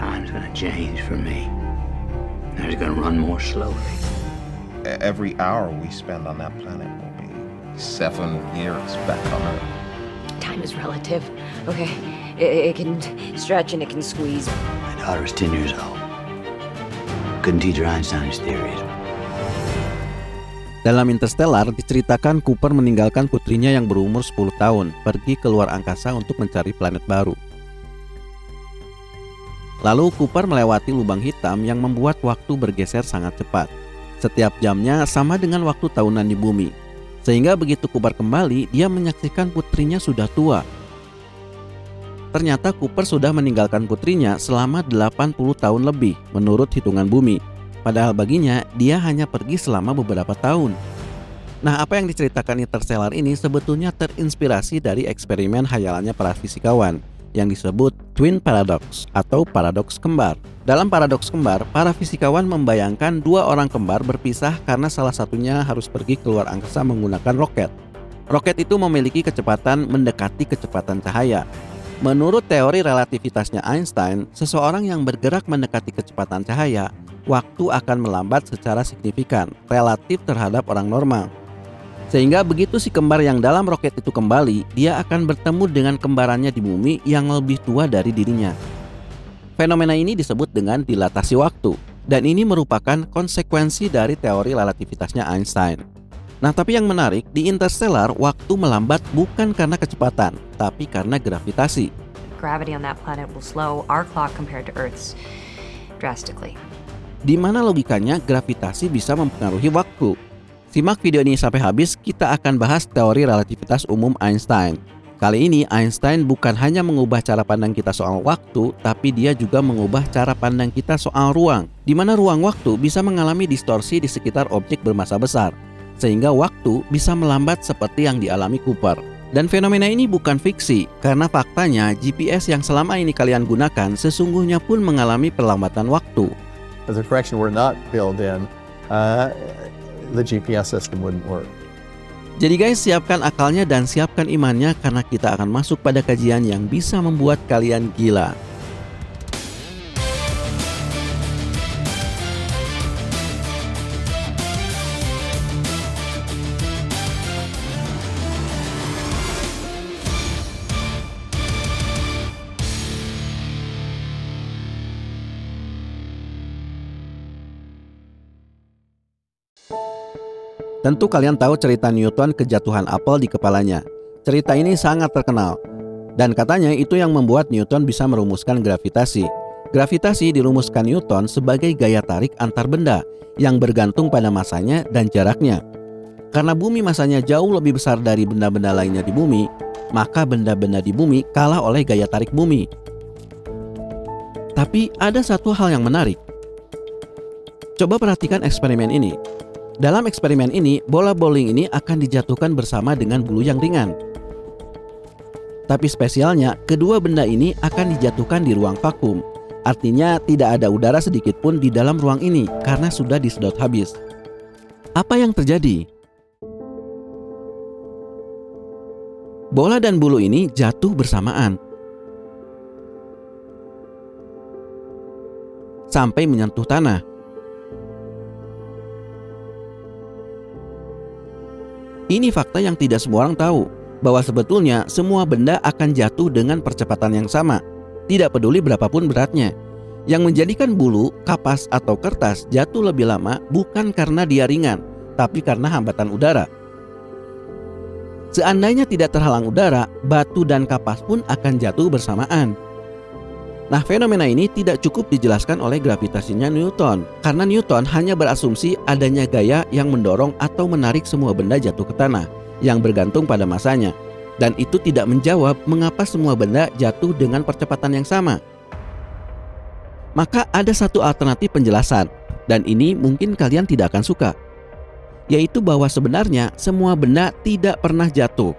time's gonna change for me. They're gonna run more slowly. Every hour we spend on that planet will be 7 years back on Earth. Time is relative, okay? It can stretch and it can squeeze. My daughter's 10 years old. Couldn't teach her Einstein's theories. Dalam Interstellar diceritakan Cooper meninggalkan putrinya yang berumur 10 tahun pergi ke luar angkasa untuk mencari planet baru. Lalu Cooper melewati lubang hitam yang membuat waktu bergeser sangat cepat. Setiap jamnya sama dengan waktu tahunan di bumi. Sehingga begitu Cooper kembali, dia menyaksikan putrinya sudah tua. Ternyata Cooper sudah meninggalkan putrinya selama 80 tahun lebih menurut hitungan bumi. Padahal baginya, dia hanya pergi selama beberapa tahun. Nah, apa yang diceritakan Interstellar ini sebetulnya terinspirasi dari eksperimen khayalannya para fisikawan yang disebut Twin Paradox atau paradoks kembar. Dalam paradoks kembar, para fisikawan membayangkan dua orang kembar berpisah karena salah satunya harus pergi keluar angkasa menggunakan roket. Roket itu memiliki kecepatan mendekati kecepatan cahaya. Menurut teori relativitasnya Einstein, seseorang yang bergerak mendekati kecepatan cahaya, waktu akan melambat secara signifikan relatif terhadap orang normal. Sehingga begitu si kembar yang dalam roket itu kembali, dia akan bertemu dengan kembarannya di bumi yang lebih tua dari dirinya. Fenomena ini disebut dengan dilatasi waktu, dan ini merupakan konsekuensi dari teori relativitasnya Einstein. Nah, tapi yang menarik, di Interstellar waktu melambat bukan karena kecepatan, tapi karena gravitasi. Gravity on that planet will slow our clock compared to Earth's drastically. Di mana logikanya gravitasi bisa mempengaruhi waktu. Simak video ini sampai habis, kita akan bahas teori relativitas umum Einstein. Kali ini Einstein bukan hanya mengubah cara pandang kita soal waktu, tapi dia juga mengubah cara pandang kita soal ruang, di mana ruang waktu bisa mengalami distorsi di sekitar objek bermassa besar, sehingga waktu bisa melambat seperti yang dialami Cooper. Dan fenomena ini bukan fiksi, karena faktanya GPS yang selama ini kalian gunakan sesungguhnya pun mengalami perlambatan waktu. As a correction were not built in, the GPS system wouldn't work. Jadi guys, siapkan akalnya dan siapkan imannya karena kita akan masuk pada kajian yang bisa membuat kalian gila. Tentu kalian tahu cerita Newton kejatuhan apel di kepalanya. Cerita ini sangat terkenal. Dan katanya itu yang membuat Newton bisa merumuskan gravitasi. Gravitasi dirumuskan Newton sebagai gaya tarik antar benda yang bergantung pada masanya dan jaraknya. Karena bumi masanya jauh lebih besar dari benda-benda lainnya di bumi, maka benda-benda di bumi kalah oleh gaya tarik bumi. Tapi ada satu hal yang menarik. Coba perhatikan eksperimen ini. Dalam eksperimen ini, bola bowling ini akan dijatuhkan bersama dengan bulu yang ringan. Tapi spesialnya, kedua benda ini akan dijatuhkan di ruang vakum. Artinya tidak ada udara sedikit pun di dalam ruang ini karena sudah disedot habis. Apa yang terjadi? Bola dan bulu ini jatuh bersamaan sampai menyentuh tanah. Ini fakta yang tidak semua orang tahu, bahwa sebetulnya semua benda akan jatuh dengan percepatan yang sama, tidak peduli berapapun beratnya. Yang menjadikan bulu, kapas, atau kertas jatuh lebih lama bukan karena dia ringan, tapi karena hambatan udara. Seandainya tidak terhalang udara, batu dan kapas pun akan jatuh bersamaan. Nah, fenomena ini tidak cukup dijelaskan oleh gravitasinya Newton, karena Newton hanya berasumsi adanya gaya yang mendorong atau menarik semua benda jatuh ke tanah, yang bergantung pada masanya. Dan itu tidak menjawab mengapa semua benda jatuh dengan percepatan yang sama. Maka ada satu alternatif penjelasan, dan ini mungkin kalian tidak akan suka, yaitu bahwa sebenarnya semua benda tidak pernah jatuh.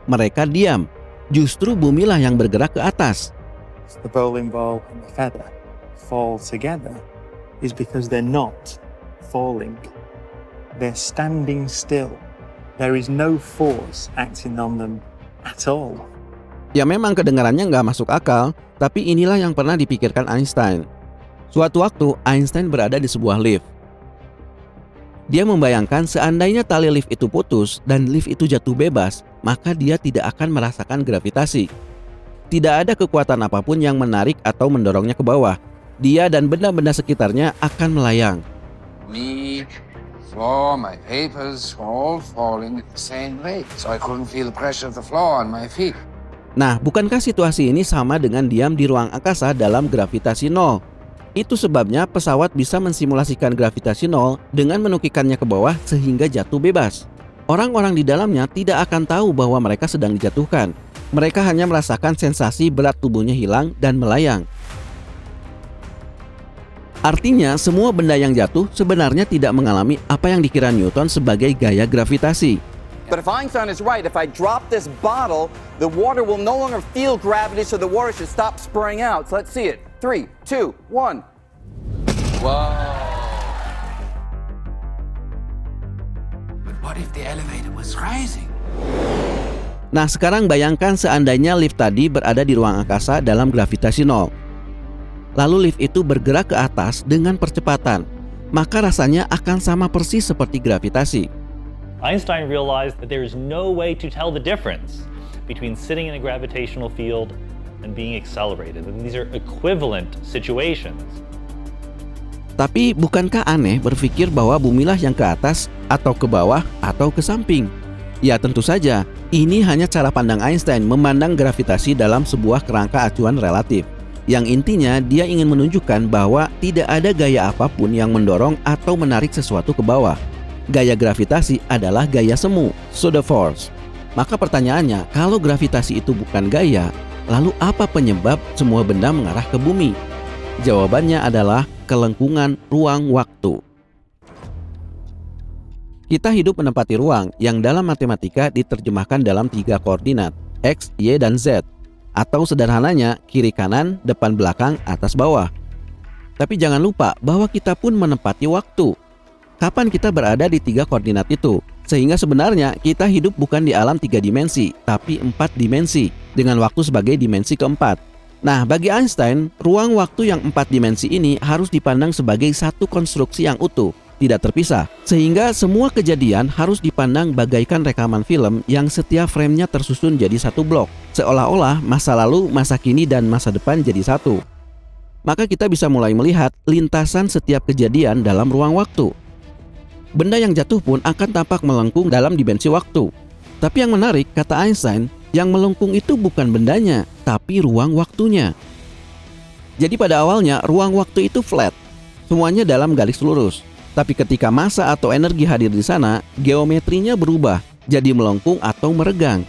Mereka diam, justru bumilah yang bergerak ke atas. The bowling ball and the feather fall together is because they're not falling. They're standing still. There is no force acting on them at all. Ya memang kedengarannya nggak masuk akal. Tapi inilah yang pernah dipikirkan Einstein. Suatu waktu, Einstein berada di sebuah lift. Dia membayangkan seandainya tali lift itu putus dan lift itu jatuh bebas, maka dia tidak akan merasakan gravitasi. Tidak ada kekuatan apapun yang menarik atau mendorongnya ke bawah. Dia dan benda-benda sekitarnya akan melayang. Me, floor, my papers were all falling at the same rate, so I couldn't feel the pressure of the floor on my feet. Nah, bukankah situasi ini sama dengan diam di ruang angkasa dalam gravitasi nol? Itu sebabnya pesawat bisa mensimulasikan gravitasi nol dengan menukikannya ke bawah sehingga jatuh bebas. Orang-orang di dalamnya tidak akan tahu bahwa mereka sedang dijatuhkan. Mereka hanya merasakan sensasi berat tubuhnya hilang dan melayang. Artinya, semua benda yang jatuh sebenarnya tidak mengalami apa yang dikira Newton sebagai gaya gravitasi. But if Einstein is right, if I drop this bottle, the water will no longer feel gravity, so the water should stop spraying out. So let's see it. 3, 2, 1. Wow. But what if the elevator was rising? Nah, sekarang bayangkan seandainya lift tadi berada di ruang angkasa dalam gravitasi nol. Lalu lift itu bergerak ke atas dengan percepatan, maka rasanya akan sama persis seperti gravitasi. Einstein realized that there is no way to tell the difference between sitting in a gravitational field and being accelerated. And these are equivalent situations. Tapi bukankah aneh berpikir bahwa bumilah yang ke atas atau ke bawah atau ke samping? Ya tentu saja, ini hanya cara pandang Einstein memandang gravitasi dalam sebuah kerangka acuan relatif. Yang intinya dia ingin menunjukkan bahwa tidak ada gaya apapun yang mendorong atau menarik sesuatu ke bawah. Gaya gravitasi adalah gaya semu, so the force. Maka pertanyaannya, kalau gravitasi itu bukan gaya, lalu apa penyebab semua benda mengarah ke bumi? Jawabannya adalah kelengkungan ruang-waktu. Kita hidup menempati ruang yang dalam matematika diterjemahkan dalam 3 koordinat, X, Y, dan Z. Atau sederhananya, kiri kanan, depan belakang, atas bawah. Tapi jangan lupa bahwa kita pun menempati waktu. Kapan kita berada di 3 koordinat itu? Sehingga sebenarnya kita hidup bukan di alam 3 dimensi, tapi 4 dimensi, dengan waktu sebagai dimensi keempat. Nah, bagi Einstein, ruang waktu yang 4 dimensi ini harus dipandang sebagai satu konstruksi yang utuh, tidak terpisah. Sehingga semua kejadian harus dipandang bagaikan rekaman film yang setiap framenya tersusun jadi satu blok. Seolah-olah masa lalu, masa kini, dan masa depan jadi satu. Maka kita bisa mulai melihat lintasan setiap kejadian dalam ruang waktu. Benda yang jatuh pun akan tampak melengkung dalam dimensi waktu. Tapi yang menarik, kata Einstein, yang melengkung itu bukan bendanya, tapi ruang waktunya. Jadi pada awalnya ruang waktu itu flat, semuanya dalam garis lurus. Tapi ketika massa atau energi hadir di sana, geometrinya berubah, jadi melengkung atau meregang.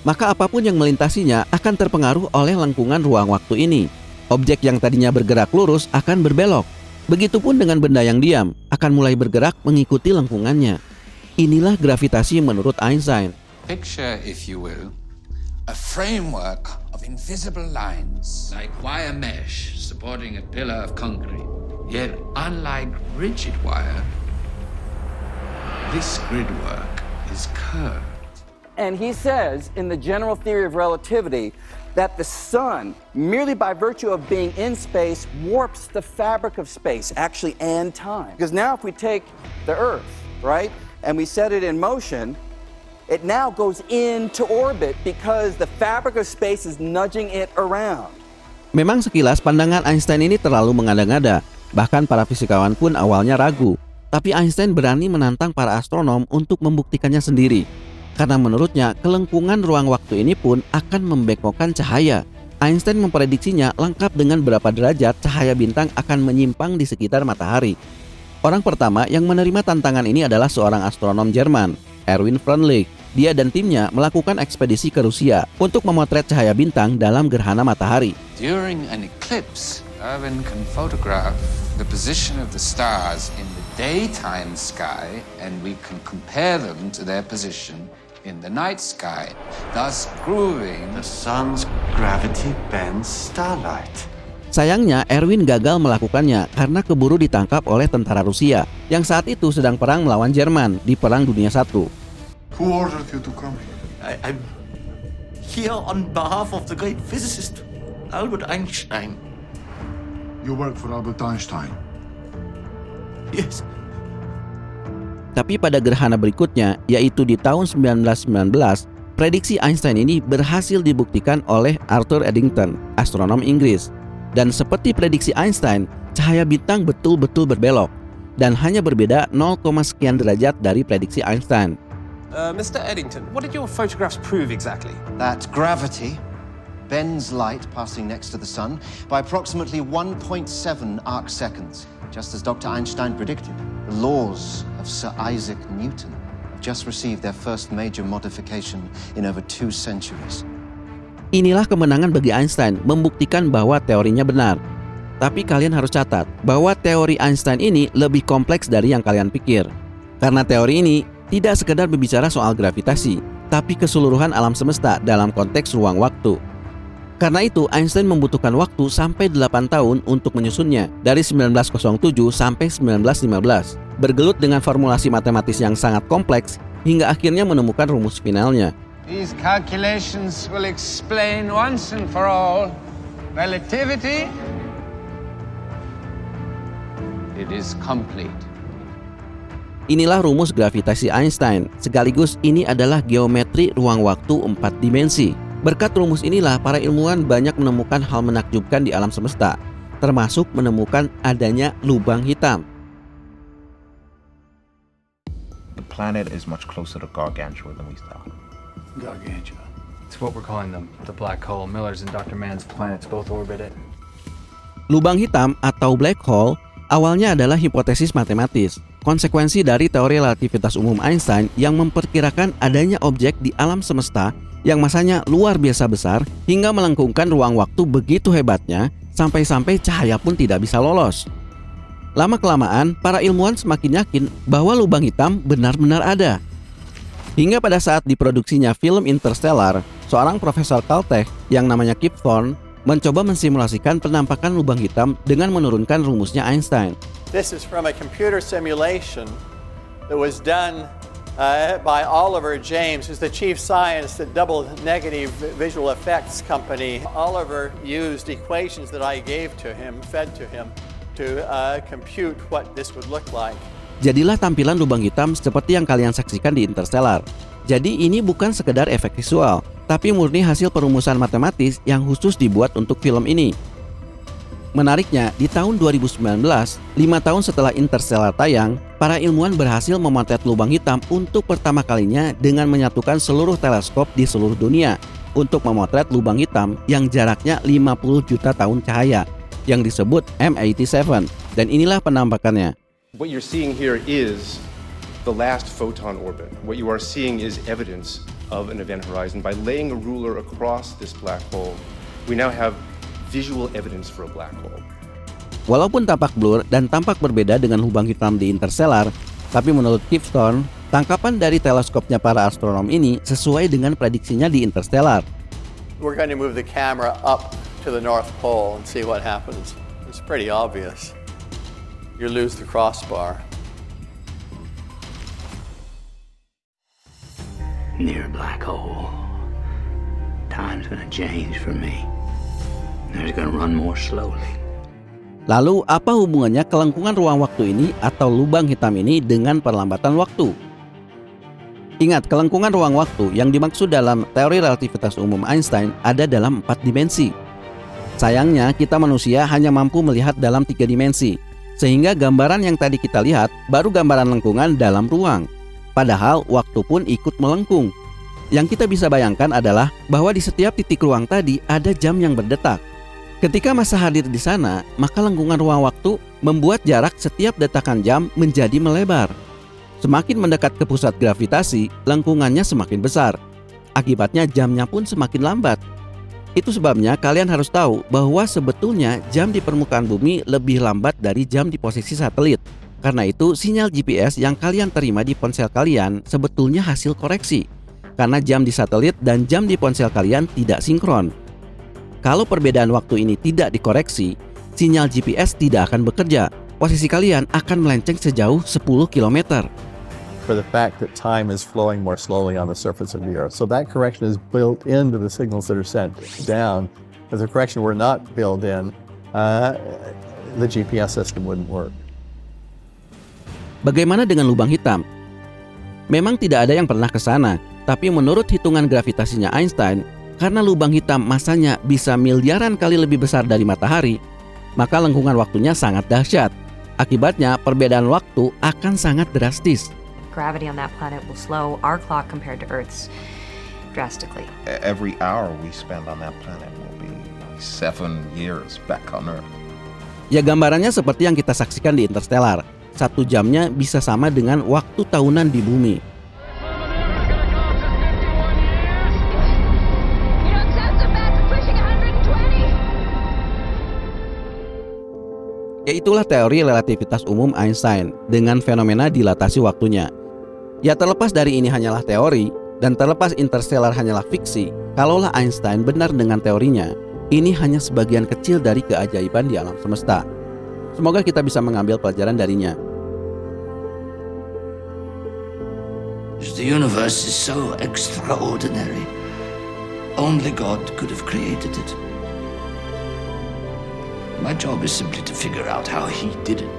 Maka apapun yang melintasinya akan terpengaruh oleh lengkungan ruang waktu ini. Objek yang tadinya bergerak lurus akan berbelok. Begitupun dengan benda yang diam, akan mulai bergerak mengikuti lengkungannya. Inilah gravitasi menurut Einstein. Picture, if you will, a framework of invisible lines, like wire mesh supporting a pillar of concrete. Yet, unlike rigid wire, this gridwork is curved. And he says, in the general theory of relativity, that the sun, merely by virtue of being in space, warps the fabric of space, actually, and time. Because now if we take the Earth, right, and we set it in motion, it now goes into orbit because the fabric of space is nudging it around. Memang sekilas pandangan Einstein ini terlalu mengada-ngada. Bahkan para fisikawan pun awalnya ragu. Tapi Einstein berani menantang para astronom untuk membuktikannya sendiri. Karena menurutnya kelengkungan ruang waktu ini pun akan membengkokkan cahaya. Einstein memprediksinya lengkap dengan berapa derajat cahaya bintang akan menyimpang di sekitar matahari. Orang pertama yang menerima tantangan ini adalah seorang astronom Jerman, Erwin Freundlich. Dia dan timnya melakukan ekspedisi ke Rusia untuk memotret cahaya bintang dalam gerhana matahari. During an eclipse, Erwin can photograph the position of the stars in the daytime sky, and we can compare them to their position in the night sky, thus proving The sun's gravity bends starlight. Sayangnya Erwin gagal melakukannya karena keburu ditangkap oleh tentara Rusia yang saat itu sedang perang melawan Jerman di Perang Dunia I. Who ordered you to come here? I'm here on behalf of the great physicist. Albert Einstein. You work for Albert Einstein? Yes. Tapi pada gerhana berikutnya, yaitu di tahun 1919, prediksi Einstein ini berhasil dibuktikan oleh Arthur Eddington, astronom Inggris. Dan seperti prediksi Einstein, cahaya bintang betul-betul berbelok dan hanya berbeda 0, sekian derajat dari prediksi Einstein. Mr. Eddington, what did your photographs prove exactly? That gravity bends light passing next to the sun by approximately 1.7 arc seconds, just as Dr. Einstein predicted. The laws of Sir Isaac Newton have just received their first major modification in over 2 centuries. Inilah kemenangan bagi Einstein, membuktikan bahwa teorinya benar. Tapi kalian harus catat bahwa teori Einstein ini lebih kompleks dari yang kalian pikir. Karena teori ini tidak sekedar berbicara soal gravitasi, tapi keseluruhan alam semesta dalam konteks ruang waktu. Karena itu, Einstein membutuhkan waktu sampai 8 tahun untuk menyusunnya, dari 1907 sampai 1915, bergelut dengan formulasi matematis yang sangat kompleks, hingga akhirnya menemukan rumus finalnya. These calculations will explain once and for all relativity. It is complete. Inilah rumus gravitasi Einstein, sekaligus ini adalah geometri ruang waktu 4 dimensi. Berkat rumus inilah para ilmuwan banyak menemukan hal menakjubkan di alam semesta, termasuk menemukan adanya lubang hitam. The planet is much closer to Gargantua than we thought. Gargantua. It's what we're calling them, the black hole. Miller's and Dr. Mann's planets both orbit it. Lubang hitam atau black hole awalnya adalah hipotesis matematis, konsekuensi dari teori relativitas umum Einstein yang memperkirakan adanya objek di alam semesta yang masanya luar biasa besar hingga melengkungkan ruang waktu begitu hebatnya sampai-sampai cahaya pun tidak bisa lolos. Lama-kelamaan, para ilmuwan semakin yakin bahwa lubang hitam benar-benar ada. Hingga pada saat diproduksinya film Interstellar, seorang profesor Caltech yang namanya Kip Thorne mencoba mensimulasikan penampakan lubang hitam dengan menurunkan rumusnya Einstein. This is from a computer simulation that was done by Oliver James, who's the chief scientist at Double Negative Visual Effects Company. Oliver used equations that I gave to him, fed to him, to compute what this would look like. Jadilah tampilan lubang hitam seperti yang kalian saksikan di Interstellar. Jadi ini bukan sekedar efek visual, tapi murni hasil perumusan matematis yang khusus dibuat untuk film ini. Menariknya, di tahun 2019, 5 tahun setelah Interstellar tayang, para ilmuwan berhasil memotret lubang hitam untuk pertama kalinya dengan menyatukan seluruh teleskop di seluruh dunia untuk memotret lubang hitam yang jaraknya 50 juta tahun cahaya, yang disebut M87, dan inilah penampakannya. What you're seeing here is the last photon orbit. What you are seeing is evidence of an event horizon. By laying a ruler across this black hole, we now have visual evidence for a black hole. Walaupun tampak blur dan tampak berbeda dengan lubang hitam di Interstellar, tapi menurut Kip Thorne, tangkapan dari teleskopnya para astronom ini sesuai dengan prediksinya di Interstellar. We're going to move the camera up to the North Pole and see what happens. It's pretty obvious. You lose the crossbar. Near a black hole, time's gonna change for me. It's gonna run more slowly. Lalu apa hubungannya kelengkungan ruang waktu ini atau lubang hitam ini dengan perlambatan waktu? Ingat, kelengkungan ruang waktu yang dimaksud dalam teori relativitas umum Einstein ada dalam 4 dimensi. Sayangnya kita manusia hanya mampu melihat dalam 3 dimensi, sehingga gambaran yang tadi kita lihat baru gambaran lengkungan dalam ruang. Padahal waktu pun ikut melengkung. Yang kita bisa bayangkan adalah bahwa di setiap titik ruang tadi ada jam yang berdetak. Ketika massa hadir di sana, maka lengkungan ruang waktu membuat jarak setiap detakan jam menjadi melebar. Semakin mendekat ke pusat gravitasi, lengkungannya semakin besar. Akibatnya jamnya pun semakin lambat. Itu sebabnya kalian harus tahu bahwa sebetulnya jam di permukaan bumi lebih lambat dari jam di posisi satelit. Karena itu sinyal GPS yang kalian terima di ponsel kalian sebetulnya hasil koreksi. Karena jam di satelit dan jam di ponsel kalian tidak sinkron. Kalau perbedaan waktu ini tidak dikoreksi, sinyal GPS tidak akan bekerja. Posisi kalian akan melenceng sejauh 10 km. For the fact that time is flowing more slowly on the surface of the Earth. So that correction is built into the signals that are sent down If the correction were not filled in, the GPS system wouldn't work. Bagaimana dengan lubang hitam? Memang tidak ada yang pernah ke sana, tapi menurut hitungan gravitasinya Einstein, karena lubang hitam masanya bisa miliaran kali lebih besar dari matahari, maka lengkungan waktunya sangat dahsyat. Akibatnya, perbedaan waktu akan sangat drastis. Gravity on that planet will slow our clock compared to Earth's drastically. Every hour we spend on that planet will be 7 years back on Earth. Ya, gambarannya seperti yang kita saksikan di Interstellar. 1 jamnya bisa sama dengan waktu tahunan di bumi. Yaitulah teori relativitas umum Einstein dengan fenomena dilatasi waktunya. Ya, terlepas dari ini hanyalah teori dan terlepas Interstellar hanyalah fiksi, kalaulah Einstein benar dengan teorinya, ini hanya sebagian kecil dari keajaiban di alam semesta. Semoga kita bisa mengambil pelajaran darinya. The universe is so extraordinary. Only God could have created it. My job is simply to figure out how he did it.